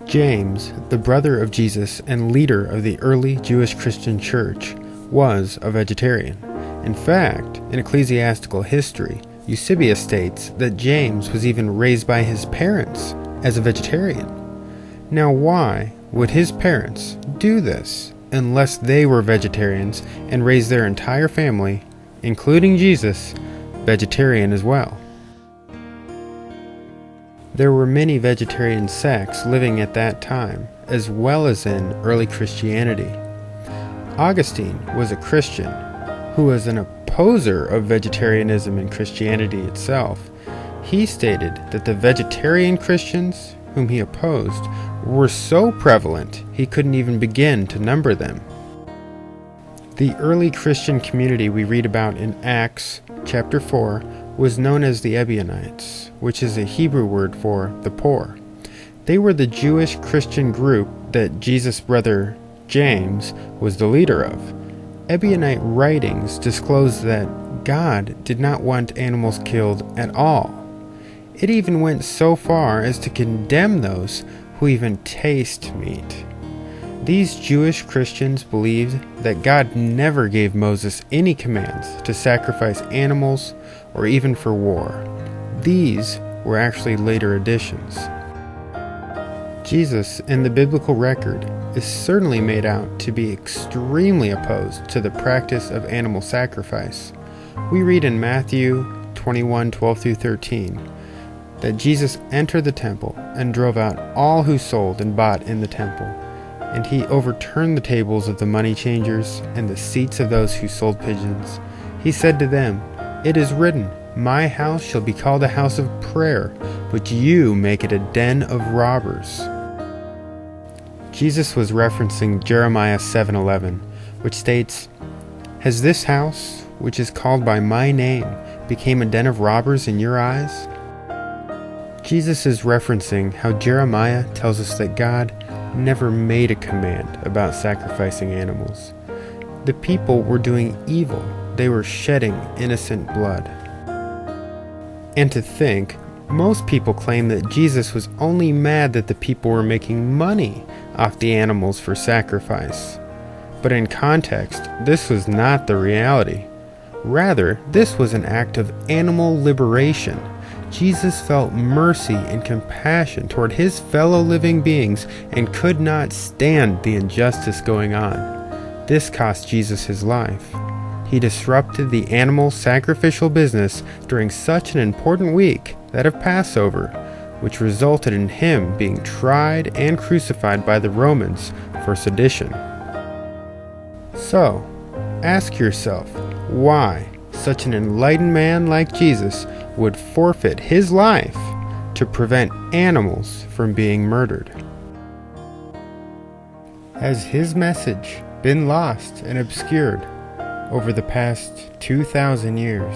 James, the brother of Jesus and leader of the early Jewish Christian church, was a vegetarian. In fact, in ecclesiastical history, Eusebius states that James was even raised by his parents as a vegetarian. Now why would his parents do this unless they were vegetarians and raised their entire family, including Jesus, vegetarian as well? There were many vegetarian sects living at that time, as well as in early Christianity. Augustine was a Christian who was an opposer of vegetarianism in Christianity itself. He stated that the vegetarian Christians whom he opposed were so prevalent he couldn't even begin to number them. The early Christian community we read about in Acts chapter 4 was known as the Ebionites, which is a Hebrew word for the poor. They were the Jewish Christian group that Jesus' brother James was the leader of. Ebionite writings disclose that God did not want animals killed at all. It even went so far as to condemn those who even taste meat. These Jewish Christians believed that God never gave Moses any commands to sacrifice animals or even for war. These were actually later additions. Jesus in the biblical record is certainly made out to be extremely opposed to the practice of animal sacrifice. We read in Matthew 21:12-13 that Jesus entered the temple and drove out all who sold and bought in the temple. And he overturned the tables of the money changers and the seats of those who sold pigeons. He said to them, "It is written, 'My house shall be called a house of prayer,' but you make it a den of robbers." Jesus was referencing Jeremiah 7:11, which states, "Has this house, which is called by my name, become a den of robbers in your eyes?" Jesus is referencing how Jeremiah tells us that God never made a command about sacrificing animals. The people were doing evil. They were shedding innocent blood. And to think, most people claim that Jesus was only mad that the people were making money off the animals for sacrifice. But in context, this was not the reality. Rather, this was an act of animal liberation. Jesus felt mercy and compassion toward his fellow living beings and could not stand the injustice going on. This cost Jesus his life. He disrupted the animal sacrificial business during such an important week, that of Passover, which resulted in him being tried and crucified by the Romans for sedition. So, ask yourself why such an enlightened man like Jesus would forfeit his life to prevent animals from being murdered. Has his message been lost and obscured over the past 2,000 years?